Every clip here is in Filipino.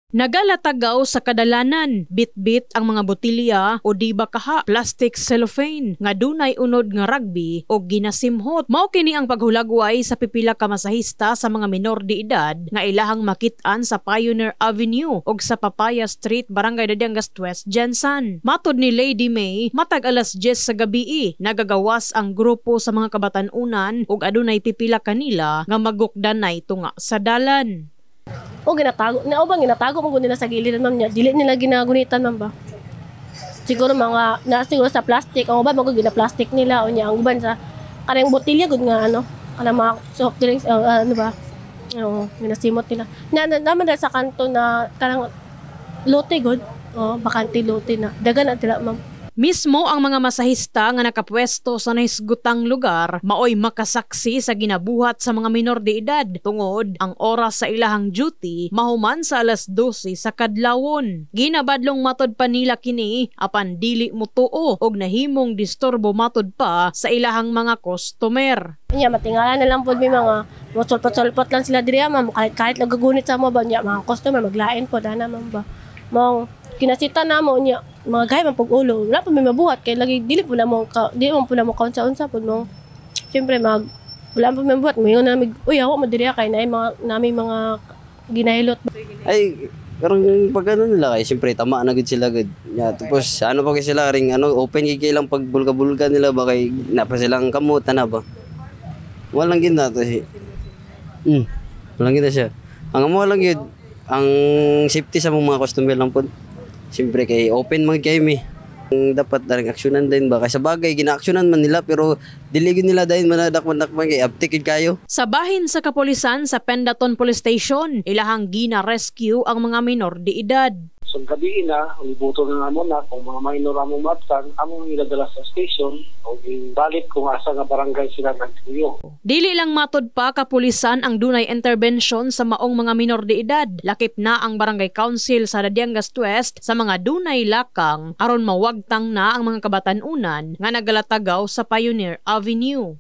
Nagalatagaw sa kadalanan, bit-bit ang mga botilya o di ba kaha plastic cellophane nga dunay unod nga rugby o ginasimhot. Mao kini ang paghulagway sa pipila ka masahista sa mga minor de edad nga ilahang makit-an sa Pioneer Avenue ug sa Papaya Street, Barangay Dadiangas West, Jensan. Matod ni Lady May, matag alas 10 sa gabii, nagagawas ang grupo sa mga kabatan-unan ug adunay pipila kanila nga magukdanay tunga sa dalan. O ginatago, ginatago mo nila sa gilid ma'am niya. Dili nila ginagunitan ma'am ba. Siguro siguro sa plastic, ang uban mo gina plastic nila o niya ang uban sa kanang botilya gud nga kanang mga soft drinks ano ba. Ginasimot nila. Naman sa kanto na kanang lote gud. Bakante lote na. Dagan na tila ma'am. Mismo ang mga masahista nga nakapwesto sa nahisgutang lugar maoy makasaksi sa ginabuhat sa mga minor de edad tungod ang oras sa ilahang duty mahuman sa alas 12 sa kadlawon. Ginabadlong matod pa nila kini apan dili mutuo og nahimong disturbo matod pa sa ilahang mga customer. Nya matingala na lang pod may mga mosolpot-solpot lang sila diri ma'am kahit nagagunit sa mo ba nya mga customer maglain pod ana ma'am ba. Mong kinasita na mo niya mga gay man pag ulo wala pa may mabuhat kay lagi dili po na mo count sa unsa pud mo syempre wala pa may mabuhat mo na uy ako madiriya kay na mga ginahilot ay karong pag ano nila kay syempre tama na gud sila gud tapos ano pa kay sila ring open kay lang pag bulka-bulka nila ba kay napa silang kamuta na ba walang gid na to walang gid siya ang mo lang gid ang safety sa mga customer lang po. Siyempre kay open man kay mi. Dapat daring aksyonan din ba? Kay sa bagay ginaaksyonan man nila pero diligin nila dayon manadakman kay aptikid kayo. Sa bahin sa kapulisan sa Pendaton Police Station, ilahang gina-rescue ang mga minor de edad. So gabi na, ulibuto na mo na kung mga minor among matsan, among iladala sa station o balik kung asa nga barangay sila nagtuyo. Dili lang matod pa kapulisan ang dunay intervention sa maong mga minor de edad. Lakip na ang Barangay Council sa Dadiangas West sa mga dunay lakang aron mawagtang na ang mga kabatan-unan nga nagalatagaw sa Pioneer Avenue.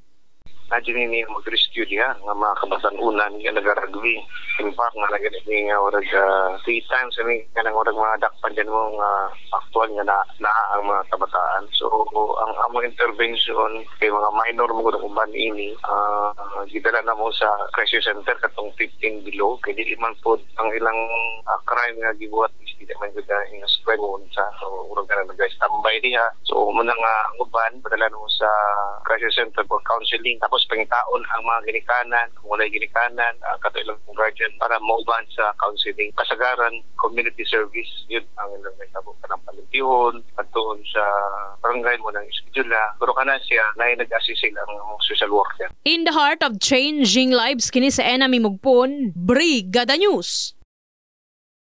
Nandiyan ini mag-rescue diha nga mga kabatan-unan nga nagaragwi. In fact, nga naganit nga orag 3 times nga nang orag mga dakpan dyan mo nga actual nga na ang mga kabataan. So, ang among intervention kay mga minor mo kung uban ini, gidala na mo sa crisis center katong 15 below. Kaya di man po ang ilang crime nga gibuhat is di man gud nga spread mo sa orag na nag-standby diha. So, muna nga ang uban, padala mo sa crisis center for counseling. Tapos pangitaon ang mga ginikanan, kung walay ginikanan, katuilang guardian para mauban sa counseling. Kasagaran, community service, yun ang ilang may tabong ka ng palintihon, pagtuon sa barangay mo ng schedule na, pero ka na siya na nag-assist ang social worker. In the heart of changing lives, kini sa Enami Mugpon, Brigada News.